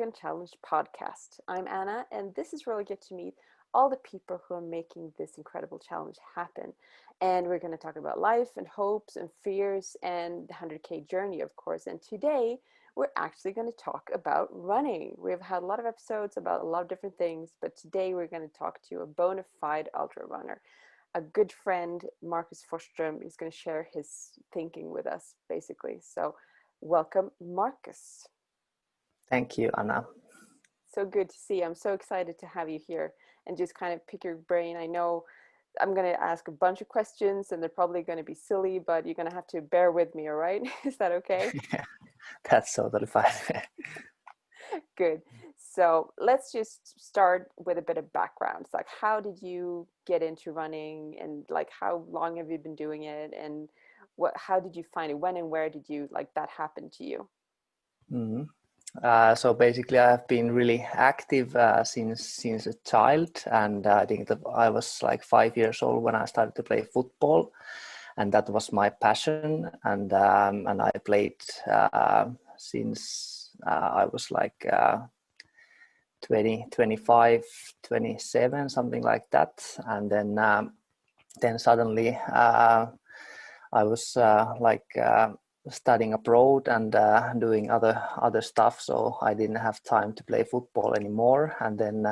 Rubicon Challenge podcast. I'm Anna, and this is where we get to meet all the people who are making this incredible challenge happen. And we're going to talk about life and hopes and fears and the 100K journey, of course. And today, we're actually going to talk about running. We've had a lot of episodes about a lot of different things, but today we're going to talk to a bona fide ultra runner. A good friend, Markus Forsstro, is going to share his thinking with us, basically. So, welcome, Markus. Thank you, Anna. So good to see you. I'm so excited to have you here and just kind of pick your brain. I know I'm going to ask a bunch of questions and they're probably going to be silly, but you're going to have to bear with me, all right? Is that okay? Yeah, that's totally fine. Good. So let's just start with a bit of background. It's like, how did you get into running, and like, how long have you been doing it, and how did you find it? When and where did you like that happen to you? Mhm. So basically, I have been really active since a child, and I think that I was like 5 years old when I started to play football, and that was my passion. And I played since I was like 20, 25, 27, something like that. And then suddenly I was studying abroad and doing other stuff, so I didn't have time to play football anymore. And then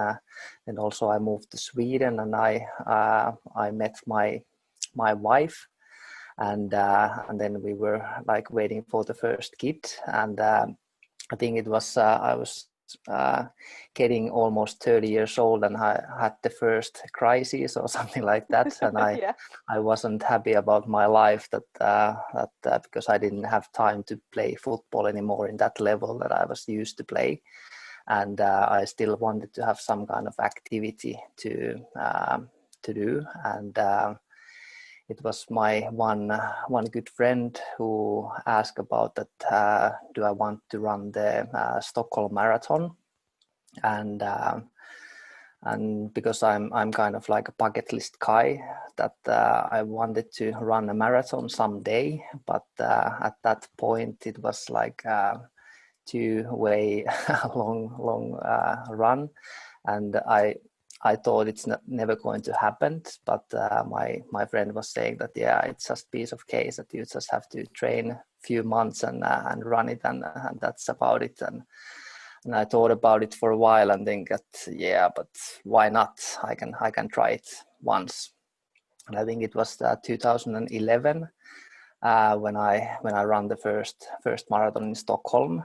also I moved to Sweden, and I met my wife, and then we were like waiting for the first kid. And I think it was I was getting almost 30 years old, and I had the first crisis or something like that, and Yeah. I wasn't happy about my life because I didn't have time to play football anymore in that level that I was used to play. And I still wanted to have some kind of activity to do. And it was my one good friend who asked about that. Do I want to run the Stockholm Marathon? And because I'm kind of like a bucket list guy, that I wanted to run a marathon someday, but at that point it was like too way long run, and I thought it's never going to happen. But my friend was saying that it's just piece of case, that you just have to train a few months and run it, and that's about it. And I thought about it for a while and think that but why not? I can try it once. And I think it was 2011 when I ran the first marathon in Stockholm,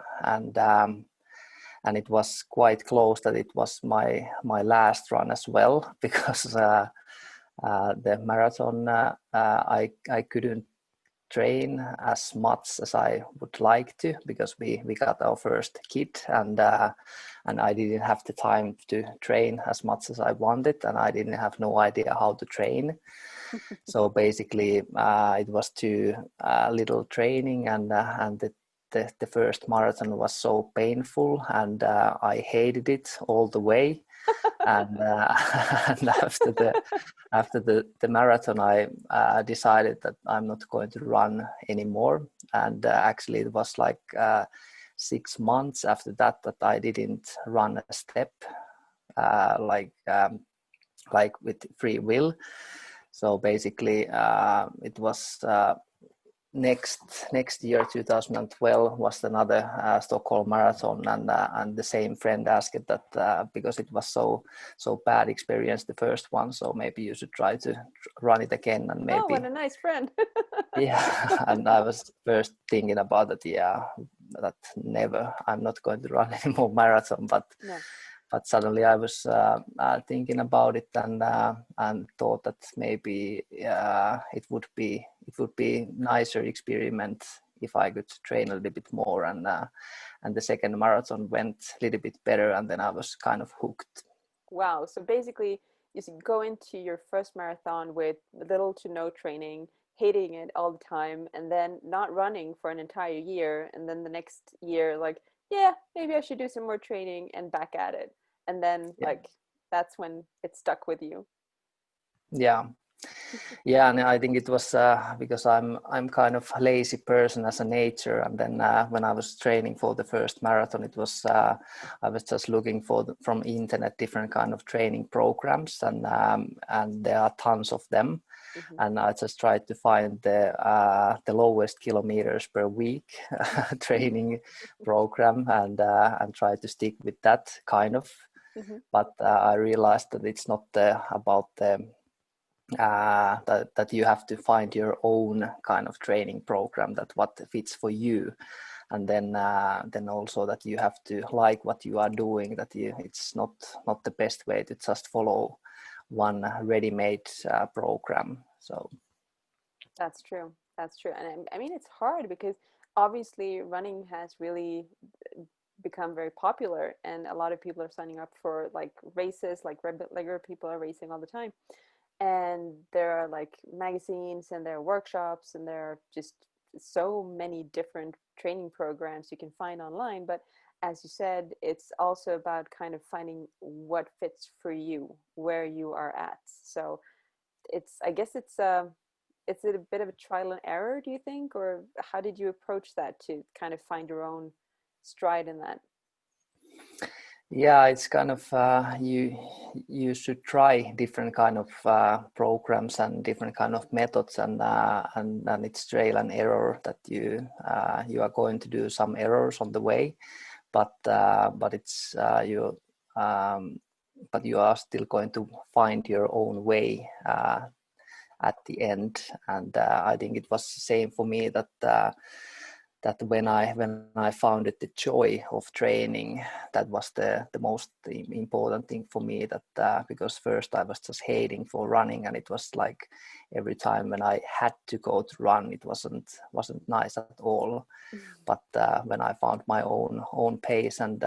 and it was quite close that it was my last run as well, because the marathon I couldn't train as much as I would like to, because we got our first kid, and I didn't have the time to train as much as I wanted, and I didn't have no idea how to train. So basically it was too little training, and the first marathon was so painful, and I hated it all the way. And, and after the marathon, I decided that I'm not going to run anymore. And actually, it was like 6 months after that I didn't run a step, like with free will. So basically, it was next year, 2012, was another Stockholm Marathon, and the same friend asked that because it was so bad experience, the first one, so maybe you should try to run it again. And maybe, oh, what a nice friend. yeah. And I was first thinking about that, that never, I'm not going to run any more marathon, but No. But suddenly I was thinking about it, and thought that maybe it would be nicer experiment if I could train a little bit more, and the second marathon went a little bit better, and then I was kind of hooked. Wow. So basically, you go into your first marathon with little to no training, hating it all the time, and then not running for an entire year. And then the next year, like, yeah, maybe I should do some more training, and back at it. And then, Yeah. like, that's when it stuck with you. Yeah. Yeah, and I think it was because I'm kind of lazy person as a nature, and then when I was training for the first marathon, it was I was just looking for from internet different kind of training programs, and there are tons of them, Hmm. and I just tried to find the lowest kilometers per week training program, and try to stick with that kind of. Hmm. But I realized that it's not about the that you have to find your own kind of training program, that what fits for you, and then also that you have to like what you are doing, that it's not the best way to just follow one ready-made program. So That's true. That's true. And I mean, it's hard because obviously running has really become very popular, and a lot of people are signing up for like races, like regular people are racing all the time. And there are like magazines and there are workshops and there are just so many different training programs you can find online. But as you said, it's also about kind of finding what fits for you, where you are at. So it's, I guess it's a bit of a trial and error, do you think? Or how did you approach that to kind of find your own stride in that? yeah, it's kind of you should try different kind of programs and different kind of methods, and it's trial and error, that you are going to do some errors on the way, but it's but you are still going to find your own way at the end. And I think it was the same for me, that when I found it, the joy of training, that was the most important thing for me, that because first I was just hating for running, and it was like every time when I had to go to run, it wasn't nice at all. But when I found my own pace, and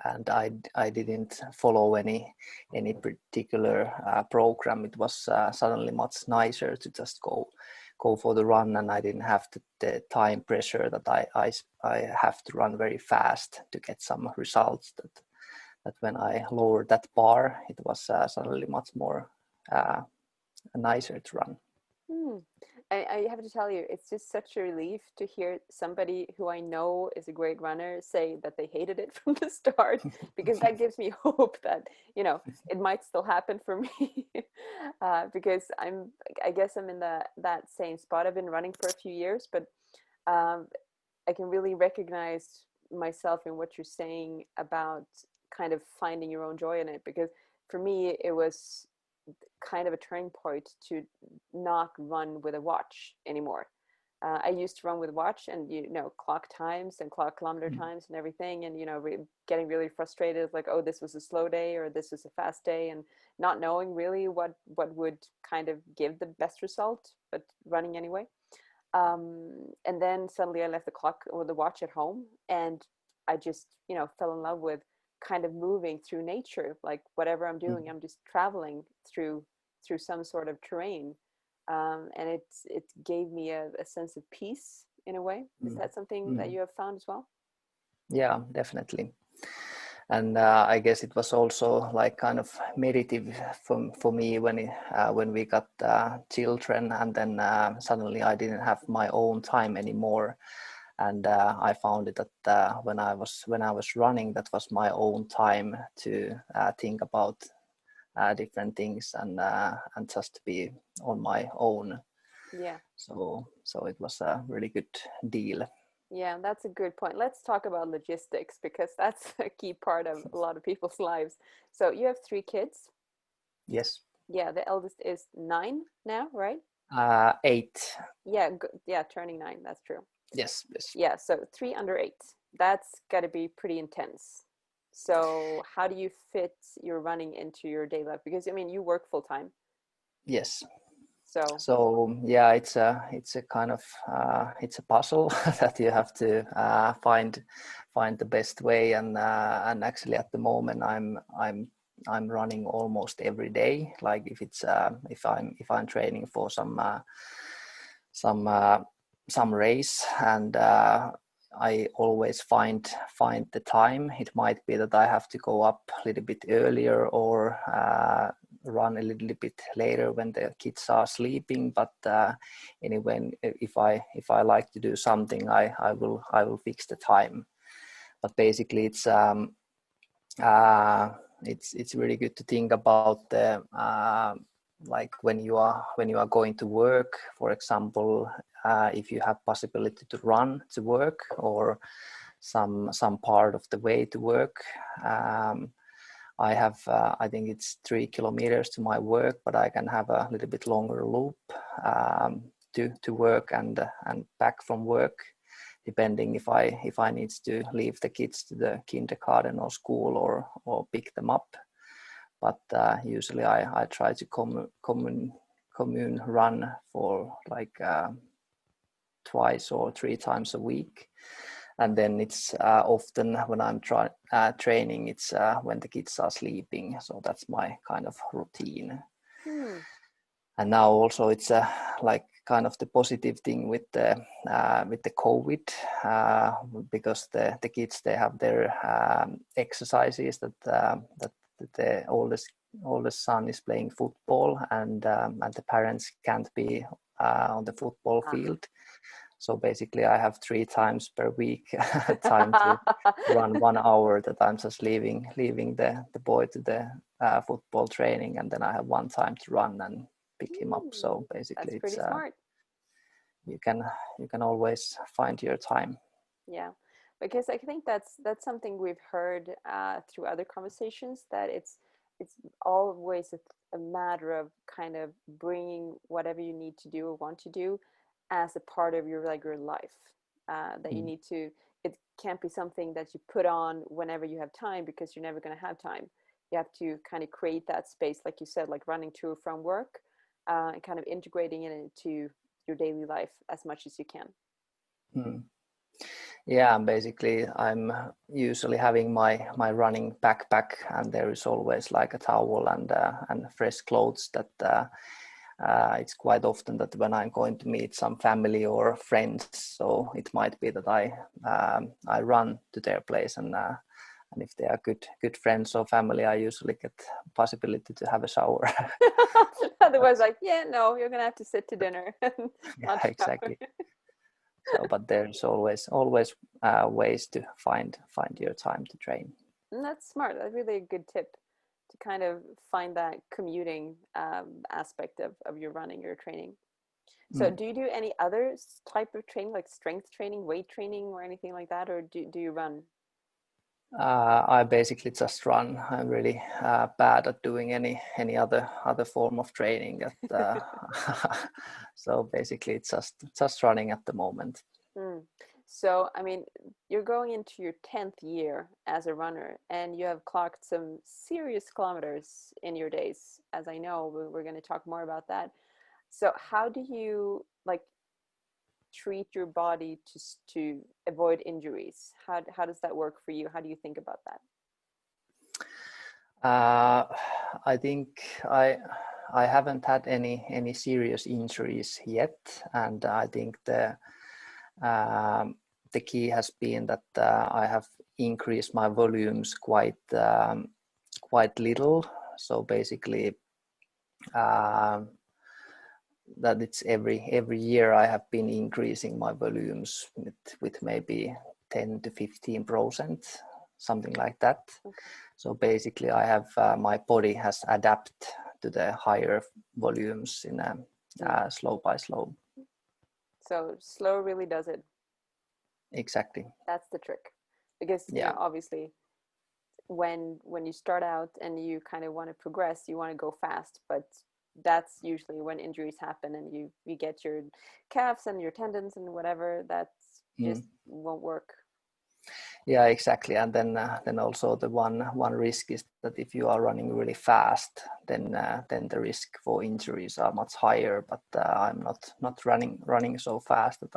and I didn't follow any particular program, it was suddenly much nicer to just go for the run, and I didn't have the time pressure that I have to run very fast to get some results. That when I lowered that bar, it was suddenly much more nicer to run. Hmm. I have to tell you, it's just such a relief to hear somebody who I know is a great runner say that they hated it from the start, because that gives me hope that, it might still happen for me. Because I guess I'm in that same spot. I've been running for a few years, but um, I can really recognize myself in what you're saying about kind of finding your own joy in it. Because for me, it was kind of a turning point to not run with a watch anymore. I used to run with a watch and clock times and clock kilometer times and everything, and getting really frustrated, like, oh, this was a slow day or this was a fast day, and not knowing really what would kind of give the best result, but running anyway. And then suddenly I left the clock or the watch at home, and I just fell in love with kind of moving through nature. Like whatever I'm doing, I'm just traveling through some sort of terrain, and it gave me a sense of peace in a way. Is that something that Mm. you have found as well? Yeah, definitely. And I guess it was also like kind of meditative for me when we got children, and then suddenly I didn't have my own time anymore, and I found it that when I was running, that was my own time to think about different things, and just be on my own. Yeah. So it was a really good deal. Yeah, that's a good point. Let's talk about logistics because that's a key part of a lot of people's lives. So you have three kids. Yes. Yeah, the eldest is 9 now, right? 8. Yeah, yeah, turning 9. That's true. Yes, yes. Yeah, so 3 under 8. That's got to be pretty intense. So how do you fit your running into your day life? Because I mean, you work full time. Yes. So, So yeah, it's a kind of it's a puzzle that you have to find the best way, and actually at the moment I'm running almost every day. Like if I'm training for some uh, some race, and I always find the time. It might be that I have to go up a little bit earlier, or run a little bit later when the kids are sleeping. But anyway, if I like to do something, I will fix the time. But basically, it's really good to think about the like when you are going to work, for example, if you have possibility to run to work or some part of the way to work. I have I think it's 3 kilometers to my work, but I can have a little bit longer loop to work and back from work, depending if I need to leave the kids to the kindergarten or school or pick them up. But usually I try to commune run for like twice or 3 times a week. And then it's often when I'm training, it's when the kids are sleeping. So that's my kind of routine. And now also it's like kind of the positive thing with the COVID, because the kids, they have their exercises that the oldest son is playing football, and the parents can't be on the football field. So basically I have 3 times per week time to run 1 hour that I'm just leaving the boy to the football training, and then I have 1 time to run and pick him up. So basically that's pretty smart. You can always find your time. Yeah, because I think that's something we've heard through other conversations, that it's always a matter of kind of bringing whatever you need to do or want to do as a part of your regular life. That you need to. It can't be something that you put on whenever you have time, because you're never going to have time. You have to kind of create that space, like you said, like running to or from work, and kind of integrating it into your daily life as much as you can. Yeah, basically I'm usually having my running backpack, and there is always like a towel and fresh clothes. That it's quite often that when I'm going to meet some family or friends, so it might be that I run to their place, and if they are good friends or family, I usually get possibility to have a shower. Otherwise, like, yeah, no, you're gonna have to sit to dinner. Yeah, exactly. So, but there's always ways to find your time to train. And that's smart. That's really a good tip, to kind of find that commuting aspect of your running, your training. So do you do any other type of training, like strength training, weight training, or anything like that, or do you run? I basically just run. I'm really bad at doing any other form of training. So basically, it's just running at the moment. Mm. So, I mean, you're going into your 10th year as a runner, and you have clocked some serious kilometers in your days, as I know. We're going to talk more about that. So, how do you like treat your body to avoid injuries? How does that work for you? How do you think about that? I think I haven't had any serious injuries yet, and I think the key has been that I have increased my volumes quite little. So basically, that it's every year I have been increasing my volumes with maybe 10 to 15%, something like that. Okay. So basically, I have my body has adapted to the higher volumes in a slow by slow. So slow really does it. Exactly. That's the trick, because Yeah. obviously when you start out and you kind of want to progress, you want to go fast, but that's usually when injuries happen, and you get your calves and your tendons and whatever that just won't work. Yeah, exactly. And then also the one risk is that if you are running really fast, then the risk for injuries are much higher. But I'm not running so fast that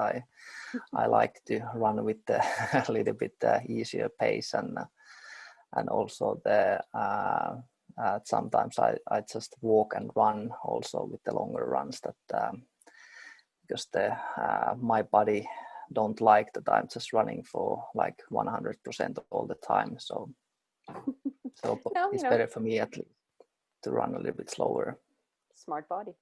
I like to run with a little bit easier pace, and also sometimes I just walk and run also with the longer runs, that because my body don't like that I'm just running for like 100% all the time. So No, it's better for me at least. to run a little bit slower. Smart body.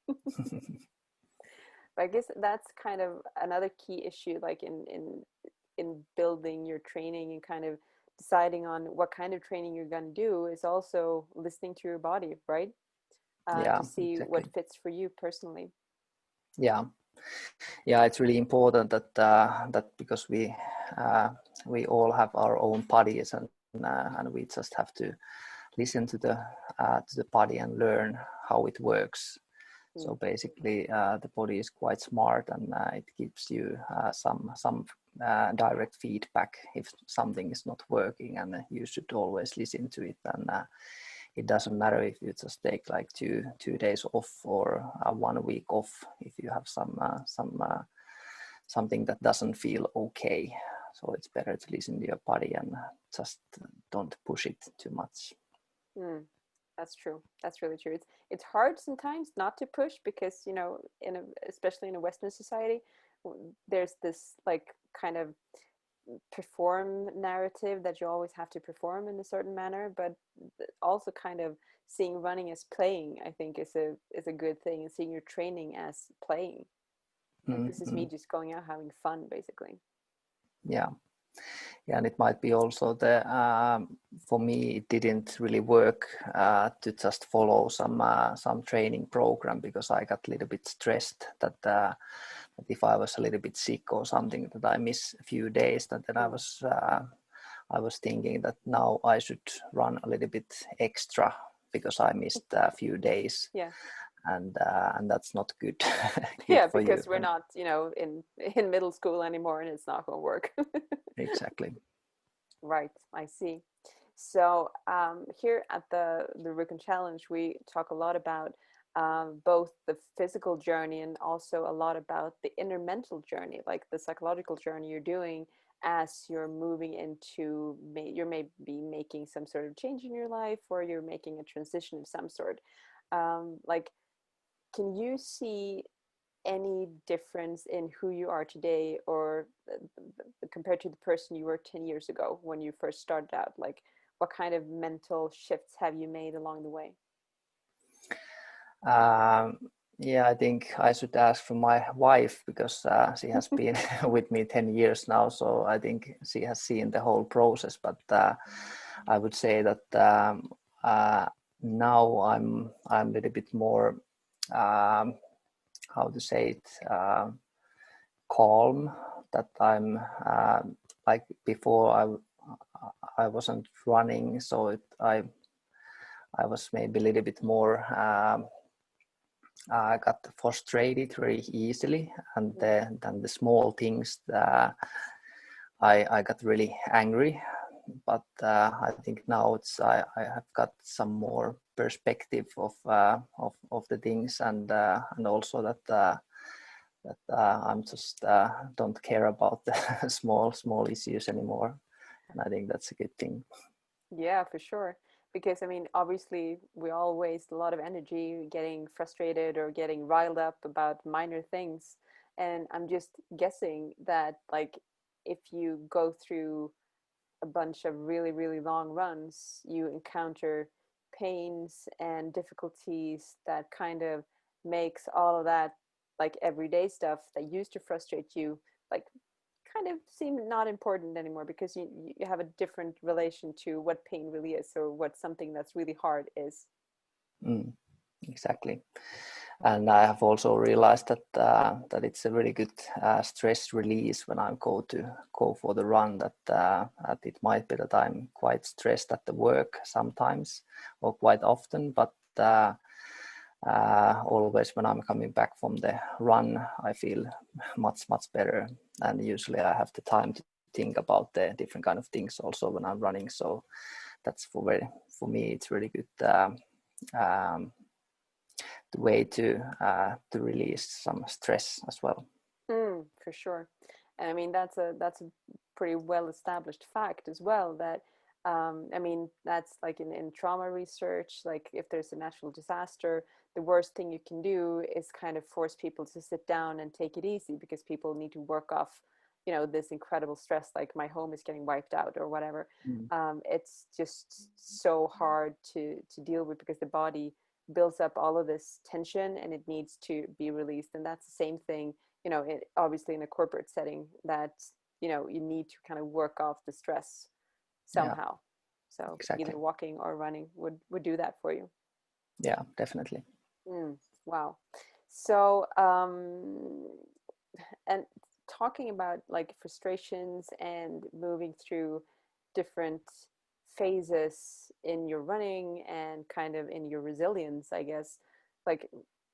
But I guess that's kind of another key issue, like in building your training and kind of deciding on what kind of training you're going to do is also listening to your body, right? To Yeah, see what exactly. fits for you personally. Yeah, yeah, it's really important that that because we all have our own bodies, and we just have to listen to the body and learn how it works. Mm. So basically, the body is quite smart, and it gives you some direct feedback if something is not working, and you should always listen to it. And it doesn't matter if you just take like two days off or 1 week off if you have something that doesn't feel okay. So it's better to listen to your body and just don't push it too much. Mm. That's true. That's really true. It's hard sometimes not to push because, you know, especially in a Western society, there's this like kind of perform narrative that you always have to perform in a certain manner, but also kind of seeing running as playing, I think is a good thing, and seeing your training as playing. Like this is me Mm-hmm. just going out having fun, basically. Yeah. Yeah, and it might be also for me it didn't really work to just follow some training program, because I got a little bit stressed that if I was a little bit sick or something, that I miss a few days, that then Mm. I was thinking that now I should run a little bit extra because I missed a few days, Yeah. and that's not good good Yeah, for you. because we're not, you know, in middle school anymore, and it's not going to work. Exactly. Right, I see. So here at the Rubicon Challenge, we talk a lot about both the physical journey and also a lot about the inner mental journey, like the psychological journey you're doing as you're moving into, you're maybe making some sort of change in your life, or you're making a transition of some sort. Like, can you see any difference in who you are today, or compared to the person you were 10 years ago when you first started out? Like, what kind of mental shifts have you made along the way? Um, yeah, I think I should ask from my wife, because she has been with me 10 years now. So I think she has seen the whole process. But I would say that uh, now I'm a little bit more, um, how to say it, calm. That I'm like before I wasn't running, so I was maybe a little bit more. I got frustrated very easily, and Mm. then the small things I got really angry. But I think now I have got some more perspective of the things, and also that I'm just don't care about the small issues anymore, and I think that's a good thing. Yeah, for sure. Because I mean, obviously, we all waste a lot of energy getting frustrated or getting riled up about minor things. And I'm just guessing that, like, if you go through a bunch of really, really long runs, you encounter pains and difficulties that kind of makes all of that, like, everyday stuff that used to frustrate you, like, kind of seem not important anymore, because you have a different relation to what pain really is, or what something that's really hard is. Mm, exactly. And I have also realized that it's a really good stress release when I go for the run. That it might be that I'm quite stressed at the work sometimes, or quite often, but always when I'm coming back from the run, I feel much better. And usually I have the time to think about the different kind of things also when I'm running. So that's for me it's really good. Um, the way to release some stress as well. For sure. And I mean, that's a pretty well established fact as well, that I mean, that's like in trauma research, like if there's a natural disaster, the worst thing you can do is kind of force people to sit down and take it easy, because people need to work off, this incredible stress, like my home is getting wiped out or whatever. Mm. It's just so hard to deal with, because the body builds up all of this tension and it needs to be released. And that's the same thing, obviously in a corporate setting, that you need to kind of work off the stress Yeah, somehow. So exactly. either walking or running would do that for you. Yeah, definitely. Mm, wow. So and talking about like frustrations and moving through different phases in your running and kind of in your resilience, I guess, like,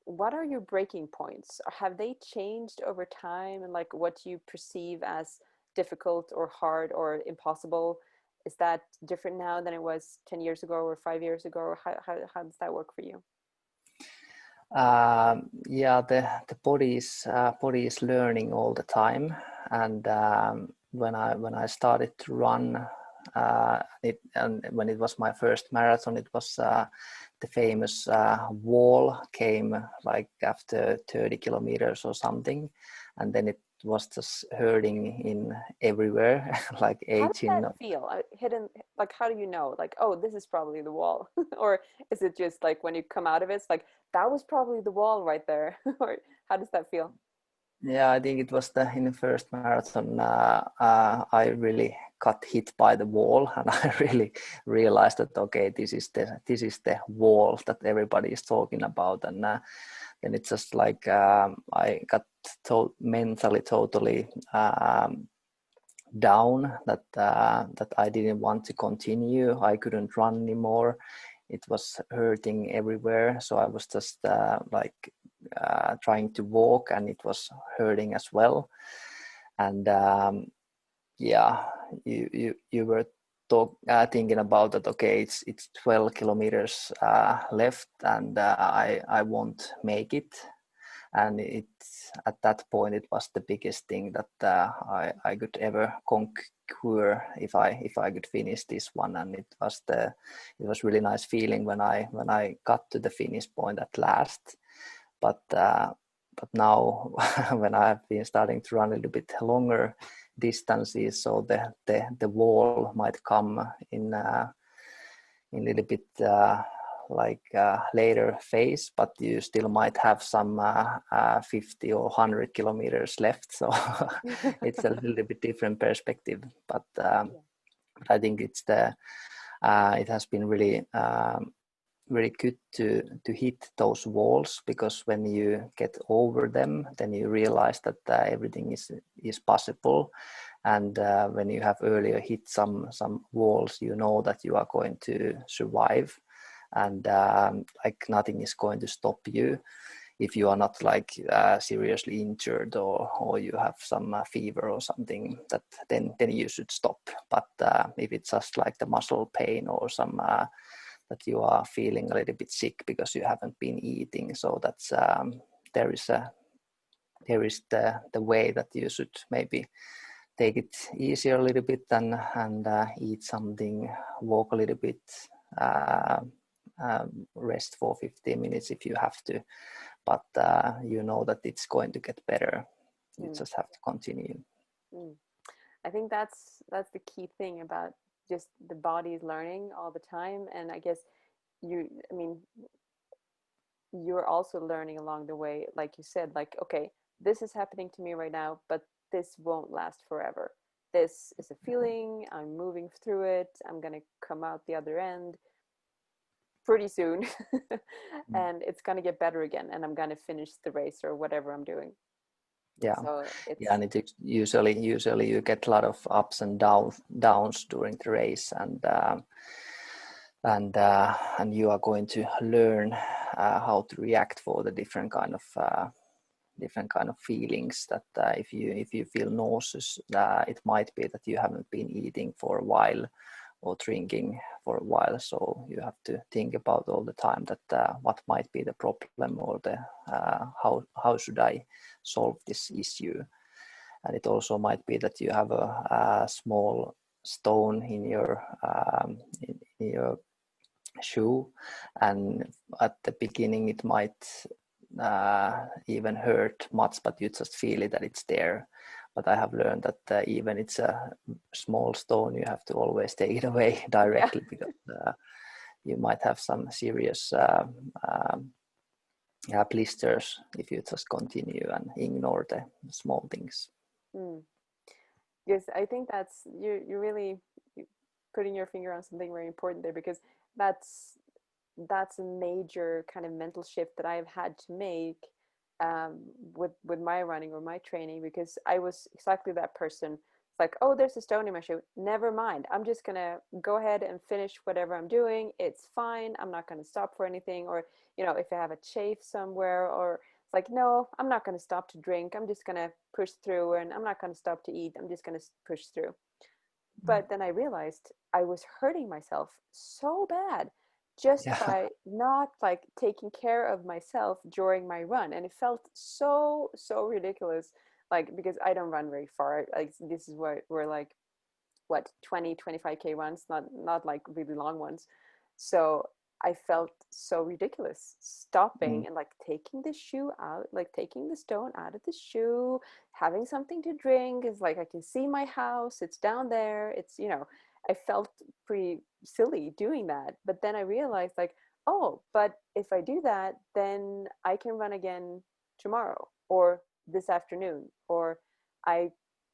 what are your breaking points? Have they changed over time? And like, what do you perceive as difficult or hard or impossible, is that different now than it was 10 years ago or 5 years ago? Or how does that work for you? Yeah, the body is learning all the time, and when I started to run, and when it was my first marathon, it was the famous wall came like after 30 kilometers or something, and then it was just hurting in everywhere, like How does that 18. feel? Hidden, like, how do you know? Like, oh, this is probably the wall. Or is it just like when you come out of it, it's like, that was probably the wall right there? Or how does that feel? Yeah, I think it was in the first marathon. I really got hit by the wall, and I really realized that okay, this is the wall that everybody is talking about, and then it's just like I got mentally totally down, that I didn't want to continue. I couldn't run anymore. It was hurting everywhere, so I was just trying to walk, and it was hurting as well. And yeah, you were thinking about that. Okay, it's 12 kilometers left, and I won't make it. And it's at that point it was the biggest thing that I could ever conquer, if I could finish this one. And it was really nice feeling when I got to the finish point at last. But now when I've been starting to run a little bit longer distances, so the wall might come in a little bit later phase, but you still might have some 50 or 100 kilometers left, so it's a little bit different perspective. But Yeah. I think it has been really good to hit those walls, because when you get over them, then you realize that everything is possible. And when you have earlier hit some walls, you know that you are going to survive, and like nothing is going to stop you if you are not like seriously injured, or you have some fever or something, that then you should stop. But if it's just like the muscle pain or some that you are feeling a little bit sick because you haven't been eating, so that's there is the way that you should maybe take it easier a little bit, and eat something, walk a little bit, uh, rest for 15 minutes if you have to. But you know that it's going to get better. You Mm, just have to continue. mm. I think that's the key thing about just the body's learning all the time. And I guess I mean, you're also learning along the way, like you said, like, okay, this is happening to me right now, but this won't last forever. This is a feeling, I'm moving through it, I'm gonna come out the other end pretty soon. And it's gonna get better again, and I'm gonna finish the race or whatever I'm doing. Yeah, So yeah, it's and usually you get a lot of ups and downs during the race, and you are going to learn how to react for the different kind of feelings. That if you feel nauseous, it might be that you haven't been eating for a while or drinking for a while. So you have to think about all the time that what might be the problem, or the how should I solve this issue. And it also might be that you have a small stone in your shoe, and at the beginning it might even hurt much, but you just feel it that it's there. but I have learned that even it's a small stone, you have to always take it away Yeah. directly, because you might have some serious blisters if you just continue and ignore the small things. Mm. Yes, I think that's you're really putting your finger on something very important there, because that's that's a major kind of mental shift that I've had to make with my running or my training, because I was exactly that person. It's like, oh, there's a stone in my shoe. Never mind. I'm just gonna go ahead and finish whatever I'm doing. It's fine. I'm not gonna stop for anything. Or, if I have a chafe somewhere, or it's like, no, I'm not gonna stop to drink. I'm just gonna push through, and I'm not gonna stop to eat. I'm just gonna push through. But then I realized I was hurting myself so bad just Yeah, by not like taking care of myself during my run. And it felt so, so ridiculous. Like, because I don't run very far. Like, this is where we're like, what, 20, 25K runs, not like really long ones. So I felt so ridiculous stopping and like taking the shoe out, like taking the stone out of the shoe, having something to drink. Is like, I can see my house, it's down there. I felt pretty silly doing that. But then I realized, like, oh, but if I do that, then I can run again tomorrow or this afternoon, or I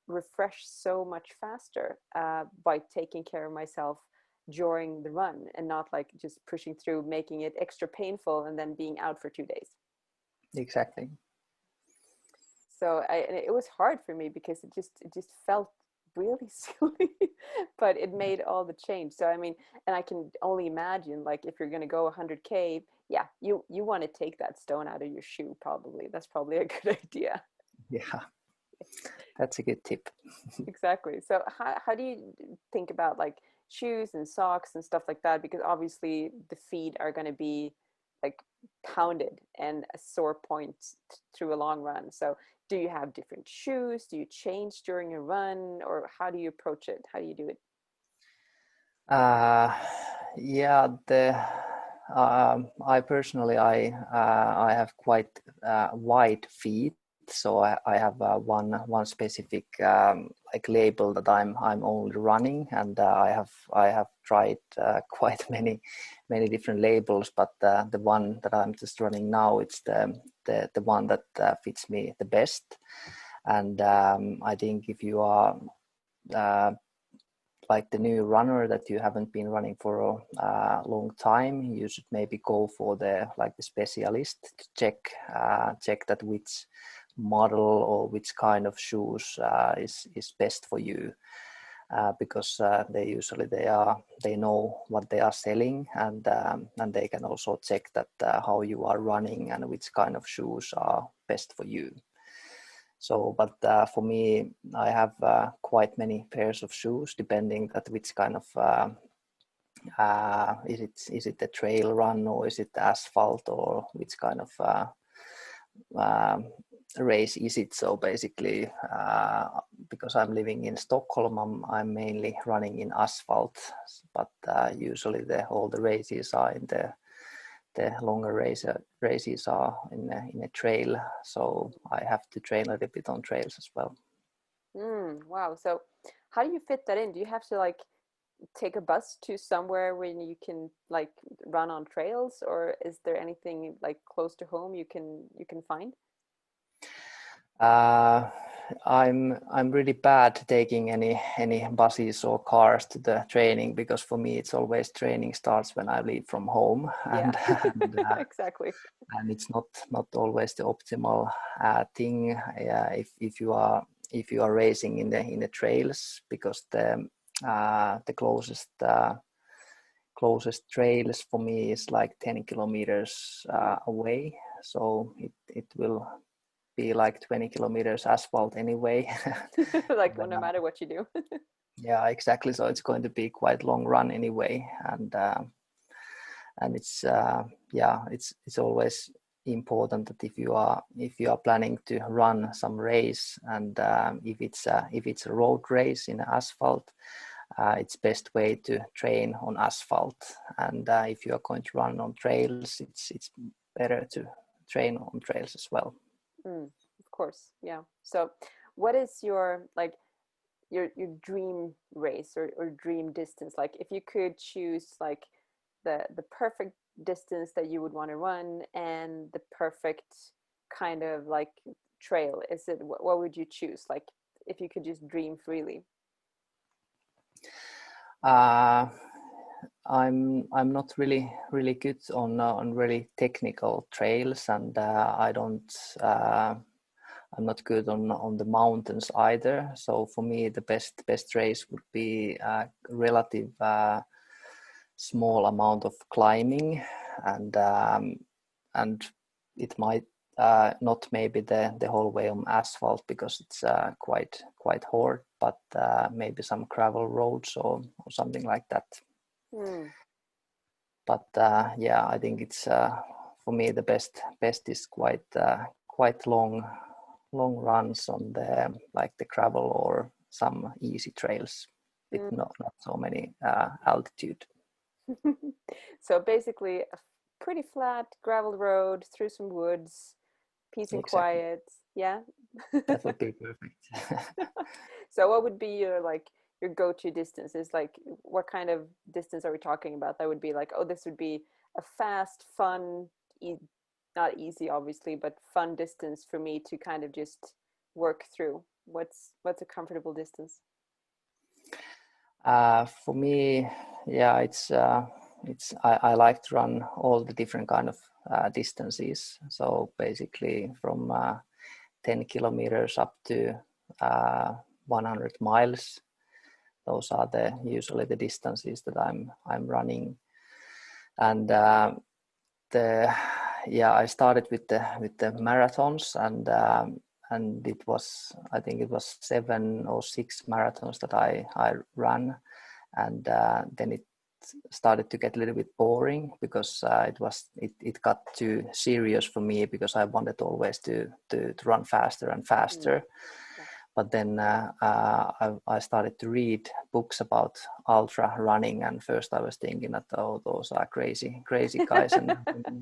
refresh so much faster by taking care of myself during the run, and not like just pushing through, making it extra painful, and then being out for 2 days. exactly. So and it was hard for me, because it just felt really silly, but it made all the change. So I mean, and I can only imagine, like, if you're going to go 100K, yeah, you want to take that stone out of your shoe. Probably that's probably a good idea. Yeah, that's a good tip. Exactly. So how do you think about like shoes and socks and stuff like that? Because obviously the feet are going to be like pounded and a sore point through a long run. So do you have different shoes? Do you change during a run, or how do you approach it? How do you do it? Uh, yeah, I personally I have quite wide feet, so I have one specific like label that I'm only running, and I have tried quite many different labels, but the one that I'm just running now, it's the one that fits me the best. And I think if you are uh, like the new runner, that you haven't been running for a long time, you should maybe go for the specialist to check that which model or which kind of shoes is best for you, because they know what they are selling, and they can also check that how you are running and which kind of shoes are best for you. So, but for me, I have quite many pairs of shoes, depending that which kind of is it a trail run, or is it asphalt, or which kind of um, race is it. So basically, because I'm living in Stockholm, I'm mainly running in asphalt, but usually all the races are in the longer races are in a trail, so I have to train a little bit on trails as well. Wow. So how do you fit that in? Do you have to like take a bus to somewhere when you can like run on trails, or is there anything like close to home you can find? Uh, I'm really bad taking any buses or cars to the training, because for me it's always training starts when I leave from home, Yeah. and Exactly. and it's not always the optimal thing if you are racing in the trails, because the closest trails for me is like 10 kilometers away, so it will be like 20 kilometers asphalt anyway. Like, no matter what you do. Yeah, exactly, so it's going to be quite long run anyway, and it's yeah, it's always important that if you are planning to run some race, and if it's a road race in asphalt, it's best way to train on asphalt. And if you are going to run on trails, it's better to train on trails as well. Mm, of course, yeah. So What is your like your dream race or dream distance? Like if you could choose like the perfect distance that you would want to run and the perfect kind of like trail, is it what would you choose? Like if you could just dream freely. Uh, I'm not really good on really technical trails, and I don't. I'm not good on the mountains either. So for me, the best race would be a relative small amount of climbing, and and it might not maybe the whole way on asphalt because it's quite hard, but maybe some gravel roads or something like that. Hmm. But yeah, I think it's for me the best is quite long runs on the like the gravel or some easy trails with Mm. not so many altitude. So basically a pretty flat gravel road through some woods, peace and Exactly, quiet. Yeah. that would be perfect. So what would be your like your go-to distance? Is like what kind of distance are we talking about? That would be like, oh, this would be a fast, fun, e not easy obviously, but fun distance for me to kind of just work through. What's a comfortable distance? For me, yeah, it's I like to run all the different kind of distances. So basically from 10 kilometers up to uh, 100 miles. Those are the usually the distances that I'm running. And the yeah, I started with the marathons, and it was, I think it was 7 or 6 marathons that I ran, and then it started to get a little bit boring because it got too serious for me because I wanted always to run faster and Mm. faster. Yeah. But then I started to read books about ultra running, and first I was thinking that, oh, those are crazy guys and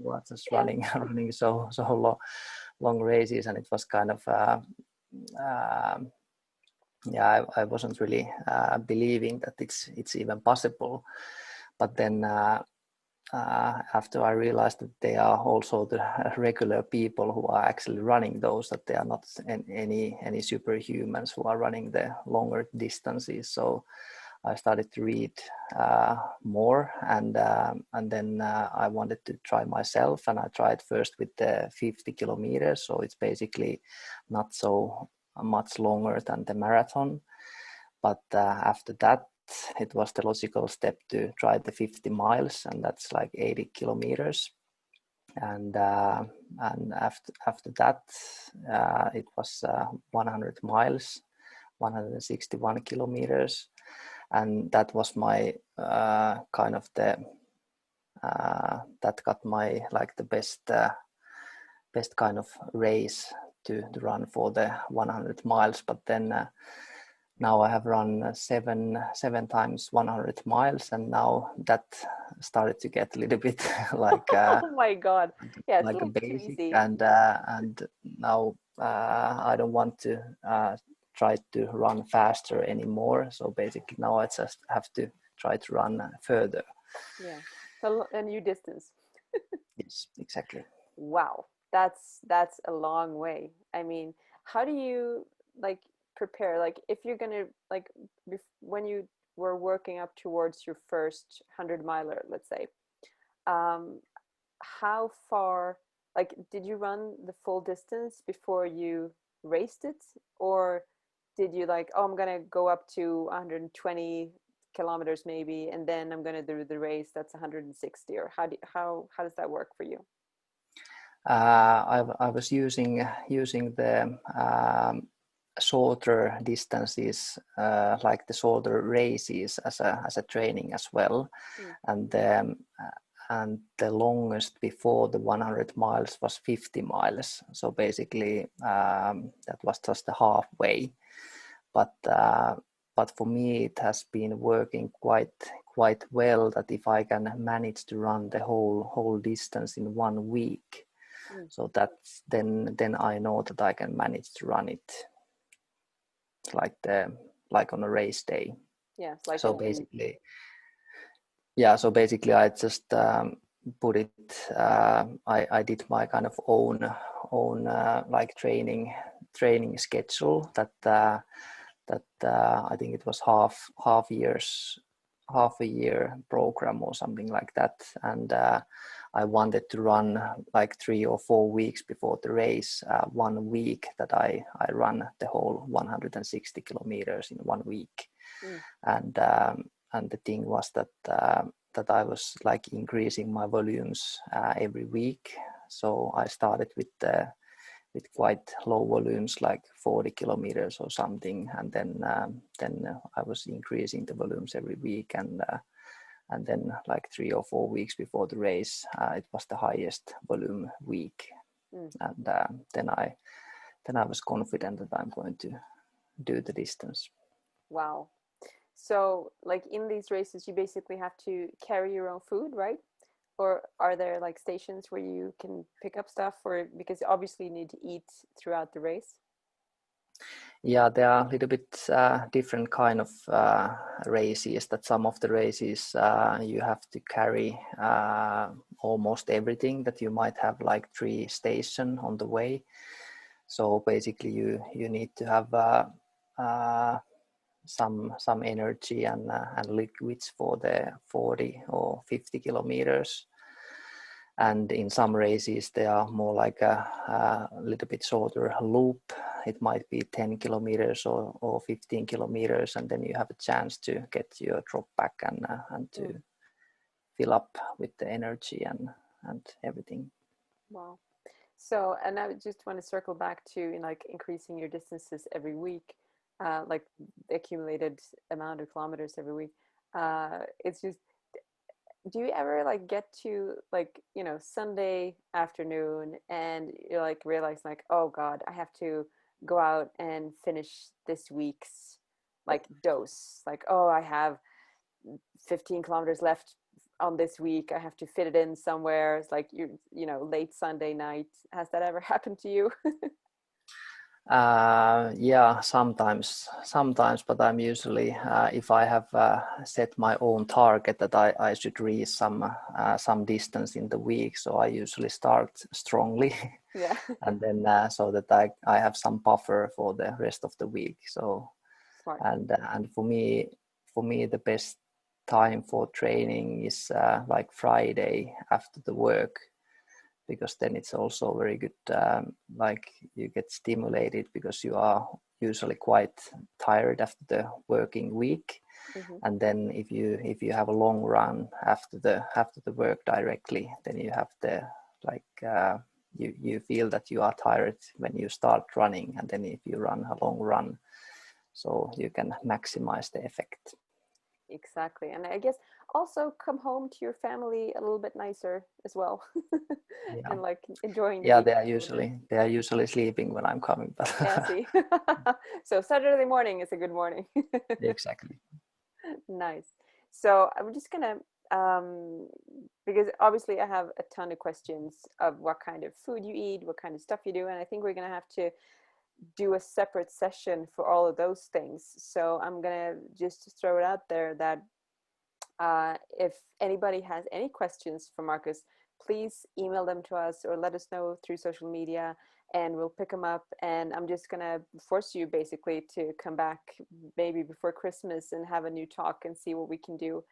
what just Yeah. running so long races, and it was kind of um yeah, I wasn't really believing that it's even possible. But then after I realized that they are also the regular people who are actually running those, that they are not any superhumans who are running the longer distances. So I started to read more, and then I wanted to try myself, and I tried first with the 50 kilometers. So it's basically not so much longer than the marathon, but after that it was the logical step to try the 50 miles, and that's like 80 kilometers. And after that it was 100 miles, 161 kilometers, and that was my kind of the that got my like the best kind of race to run for the 100 miles. But then now I have run seven times 100 miles, and now that started to get a little bit like Oh my God. Yeah, it's a like a little too basic, easy. and now I don't want to try to run faster anymore. So basically now I just have to try to run further. Yeah. So a new distance. Yes, exactly. Wow. That's a long way. I mean, how do you like prepare? Like if you're gonna like when you were working up towards your first 100 miler, let's say, um, how far, like, did you run the full distance before you raced it? Or did you like, oh, I'm gonna go up to 120 kilometers maybe, and then I'm gonna do the race that's 160? Or how does that work for you? I was using the shorter distances, like the shorter races as a training as well, Mm. and and the longest before the 100 miles was 50 miles. So basically, that was just the halfway. But but for me, it has been working quite well that if I can manage to run the whole distance in 1 week, Mm. so that's then I know that I can manage to run it. like on a race day. Yeah, it's like So in a week. basically, yeah. So basically, I just put it. I did my kind of own like training schedule that I think it was half a year program or something like that, and I wanted to run like 3 or 4 weeks before the race, 1 week that I run the whole 160 kilometers in 1 week. Mm. And the thing was that that I was like increasing my volumes every week. So I started with quite low volumes, like 40 kilometers or something, and then I was increasing the volumes every week, and then like 3 or 4 weeks before the race, it was the highest volume week, Mm. and then I was confident that I'm going to do the distance. Wow. So, like in these races, you basically have to carry your own food, right? Or are there like stations where you can pick up stuff, or because obviously you need to eat throughout the race? Yeah, there are a little bit different kind of races. That some of the races you have to carry almost everything. That you might have like 3 stations on the way. So basically, you need to have some energy and liquids for the 40 or 50 kilometers. And in some races, they are more like a little bit shorter loop. It might be 10 kilometers or 15 kilometers, and then you have a chance to get your drop back and to Mm. fill up with the energy and everything. Wow. So, and I just want to circle back to like increasing your distances every week, like the accumulated amount of kilometers every week. It's just, do you ever like get to like, Sunday afternoon and you're like realize like, oh God, I have to go out and finish this week's like dose. Like, oh, I have 15 kilometers left on this week. I have to fit it in somewhere. It's like late Sunday night. Has that ever happened to you? Yeah, sometimes, but I'm usually, if I have set my own target that I should reach some distance in the week, so I usually start strongly, Yeah. and then so that I have some buffer for the rest of the week. So Smart. and for me the best time for training is like Friday after the work, because then it's also very good, like you get stimulated because you are usually quite tired after the working week. Hmm. And then if you have a long run after the work directly, then you have the like you feel that you are tired when you start running, and then if you run a long run, so you can maximize the effect. Exactly. And I guess also come home to your family a little bit nicer as well. Yeah, And like enjoying the yeah, weekend a little bit. they are usually sleeping when I'm coming, Yeah, but see. So Saturday morning is a good morning. exactly. Nice. So I'm just gonna, because obviously I have a ton of questions of what kind of food you eat, what kind of stuff you do, and I think we're gonna have to do a separate session for all of those things. So I'm gonna just throw it out there that if anybody has any questions for Markus, please email them to us or let us know through social media and we'll pick them up. And I'm just going to force you basically to come back maybe before Christmas and have a new talk and see what we can do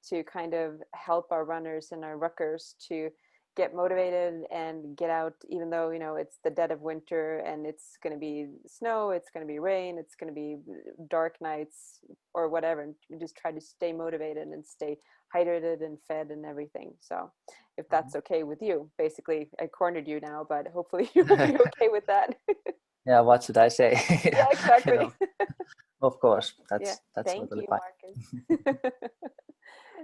to kind of help our runners and our ruckers to get motivated and get out, even though it's the dead of winter and it's going to be snow, it's going to be rain, it's going to be dark nights or whatever, and just try to stay motivated and stay hydrated and fed and everything. So if that's okay with you, basically I cornered you now, but hopefully you will be okay with that. Yeah, what should I say? Yeah, you exactly. know, of course, Yeah, that's thank totally you, fine. Markus.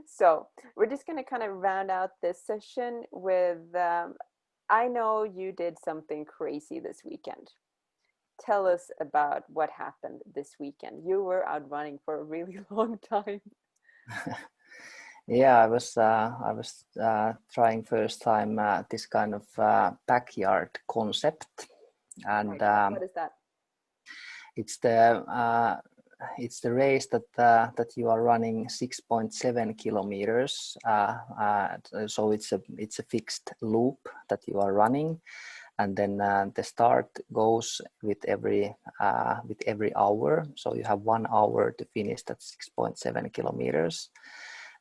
So we're just going to kind of round out this session with I know you did something crazy this weekend. Tell us about what happened this weekend. You were out running for a really long time. Yeah, I was trying first time this kind of backyard concept, and Right. What is that? It's the race that you are running 6.7 kilometers. So it's a fixed loop that you are running, and then the start goes with every hour. So you have 1 hour to finish that 6.7 kilometers.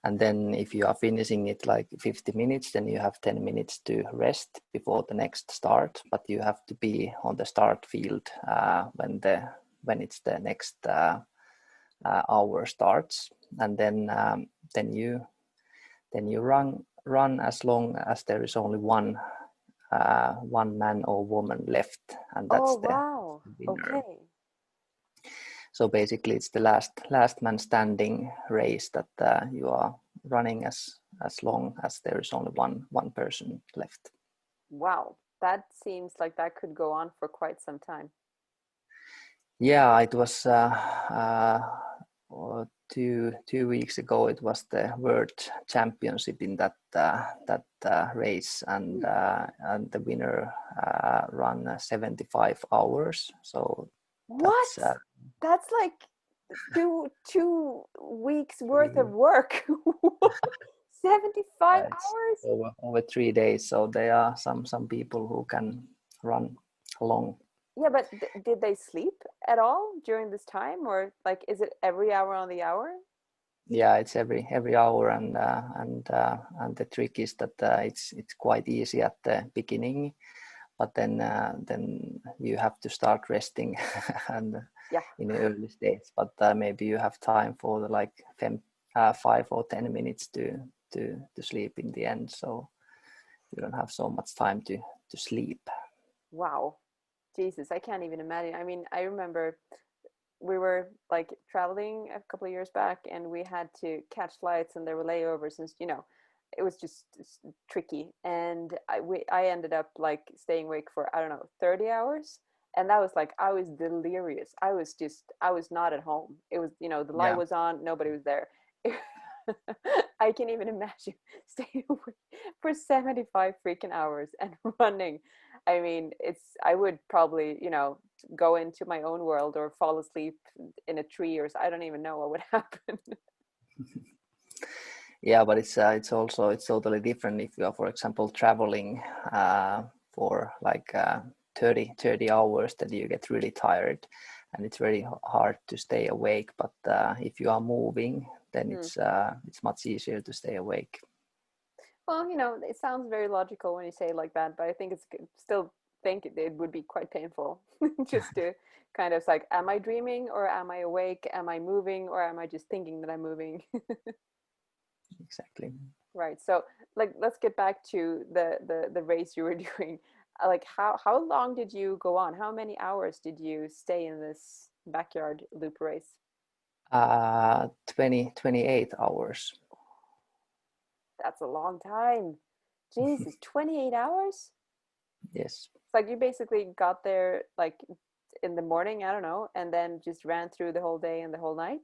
And then if you are finishing it like 50 minutes, then you have 10 minutes to rest before the next start. But you have to be on the start field when it's the next hour starts. And then you run as long as there is only one man or woman left, and Oh, that's the wow. winner. Okay. So basically, it's the last man standing race that you are running as long as there is only one person left. Wow. That seems like that could go on for quite some time. Yeah, it was 2 weeks ago. It was the World Championship in that race, and the winner ran 75 hours. So What? that's That's like two weeks worth of work. 75 it's hours? over 3 days. So there are some people who can run long. Yeah, but did they sleep at all during this time, or like is it every hour on the hour? Yeah, it's every hour, and the trick is that it's quite easy at the beginning, but then you have to start resting and Yeah. in the early stage. But maybe you have time for 5 or 10 minutes to sleep in the end, so you don't have so much time to sleep. Wow. Jesus, I can't even imagine. I mean, I remember we were like traveling a couple of years back and we had to catch flights and there were layovers and it was just tricky and I ended up like staying awake for I don't know 30 hours and that was like I was delirious. I was not at home. It was the light Yeah. was on, nobody was there. I can even imagine staying awake for 75 freaking hours and running. I mean, I would probably, go into my own world or fall asleep in a tree or I don't even know what would happen. Yeah, but it's totally different if you are, for example, traveling for like 30 hours, that you get really tired and it's very hard to stay awake. But if you are moving, then Hmm. it's much easier to stay awake. Well, it sounds very logical when you say it like that, but I think still think it would be quite painful just to kind of like, am I dreaming or am I awake? Am I moving or am I just thinking that I'm moving? Exactly. Right. So, like, let's get back to the race you were doing. Like, how long did you go on? How many hours did you stay in this backyard loop race? 28 hours. That's a long time. Jesus, 28 hours? Yes. It's like you basically got there like in the morning, I don't know, and then just ran through the whole day and the whole night.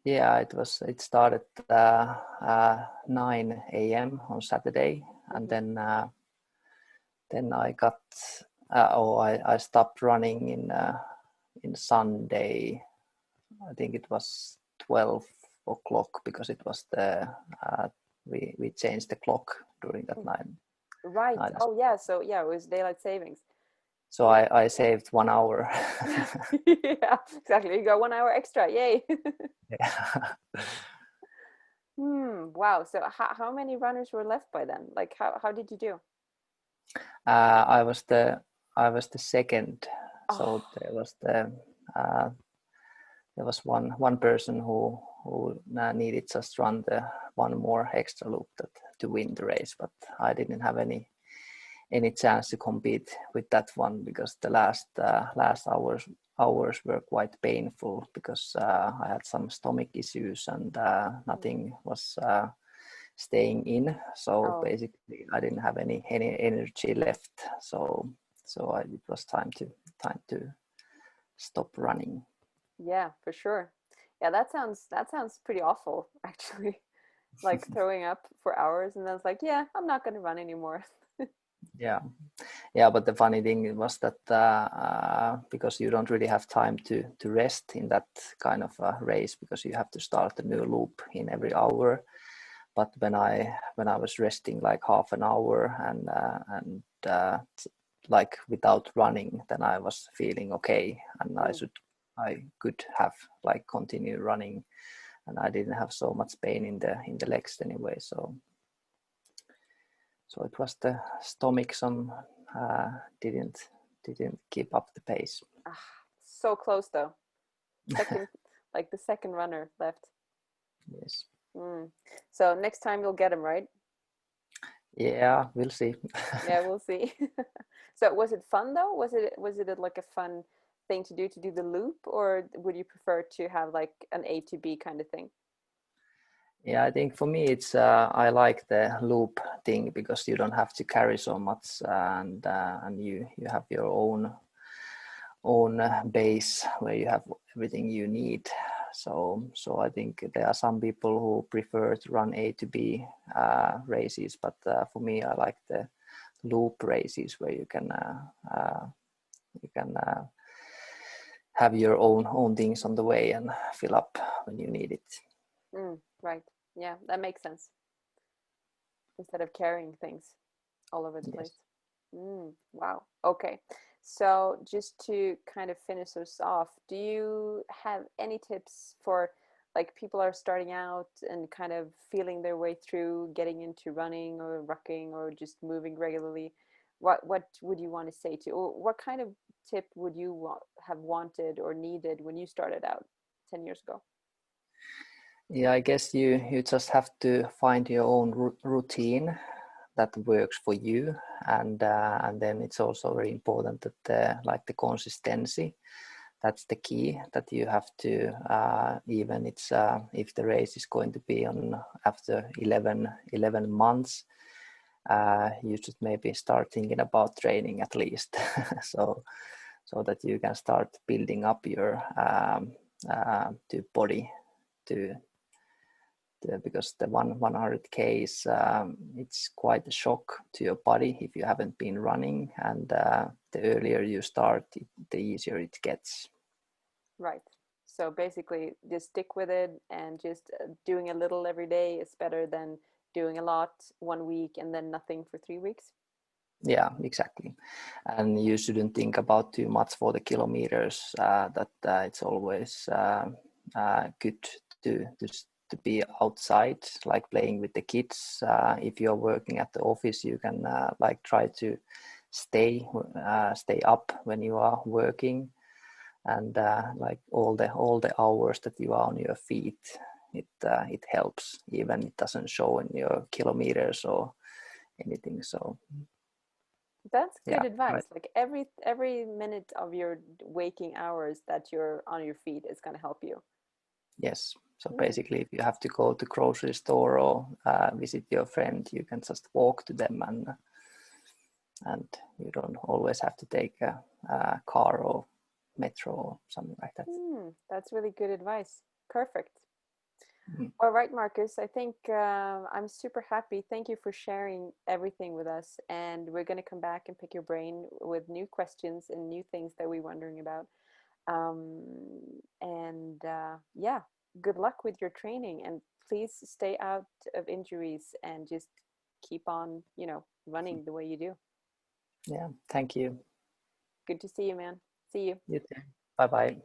Yeah, it started 9 a.m. on Saturday, and Hmm. then I stopped running in Sunday. I think it was 12 o'clock, because it was we changed the clock during that night. Right. night. Oh, yeah. So, yeah, it was daylight savings. So Yeah. I saved 1 hour. Yeah, exactly. You got 1 hour extra. Yay. Yeah. Wow. So how many runners were left by then? Like how did you do? I was the second. So Oh, uh, there was one person who needed just run the one more extra loop to win the race, but I didn't have any chance to compete with that one, because the last hours were quite painful, because I had some stomach issues, and nothing was staying in. So oh, basically, I didn't have any energy left. It was time to stop running. yeah, for sure. Yeah, that sounds pretty awful, actually. Like throwing up for hours and then it's like, yeah, I'm not gonna run anymore. Yeah, yeah. But the funny thing was that because you don't really have time to rest in that kind of race, because you have to start a new loop in every hour. But when I was resting like half an hour and like without running, then I was feeling okay, and I could have like continue running, and I didn't have so much pain in the legs anyway. So it was the stomach some didn't keep up the pace. Ah, so close though. Second, like the second runner left. Yes. Mm. So next time you'll get him, right? Yeah, we'll see. Yeah, we'll see. So was it fun though? Was it like a fun thing to do the loop, or would you prefer to have like an A to B kind of thing? Yeah, I think for me it's I like the loop thing because you don't have to carry so much, and you have your own base where you have everything you need. So I think there are some people who prefer to run A to B races, but for me I like the loop races where you can have your own things on the way and fill up when you need it. Right. Yeah, that makes sense. Instead of carrying things all over the Yes. place. Wow. Okay. So just to kind of finish us off, do you have any tips for like people are starting out and kind of feeling their way through getting into running or rucking or just moving regularly? What would you want to say to, or what kind of tip would you have wanted or needed when you started out 10 years ago? Yeah, I guess you just have to find your own routine that works for you, and then it's also very important that like the consistency, that's the key, that you have to even it's if the race is going to be on after 11 months, you should maybe start thinking about training at least. so so that you can start building up your to body to because the 100k is it's quite a shock to your body if you haven't been running, and the earlier you start the easier it gets. Right. So basically, just stick with it and just doing a little every day is better than doing a lot 1 week and then nothing for 3 weeks. Yeah, exactly. And you shouldn't think about too much for the kilometers, that it's always good to be outside, like playing with the kids. If you're working at the office, you can like try to stay up when you are working, and like all the hours that you are on your feet, it helps, even it doesn't show in your kilometers or anything. So That's good yeah, right. advice. Like every minute of your waking hours that you're on your feet is going to help you. Yes. So Mm, basically, if you have to go to grocery store or visit your friend, you can just walk to them, and you don't always have to take a car or metro or something like that. that's really good advice. Perfect. Mm. All right, Marcus, I think I'm super happy. Thank you for sharing everything with us. And we're going to come back and pick your brain with new questions and new things that we're wondering about. Um, and yeah, good luck with your training. And please stay out of injuries and just keep on, running the way you do. Yeah. Thank you. Good to see you, man. See you. You too. Bye bye.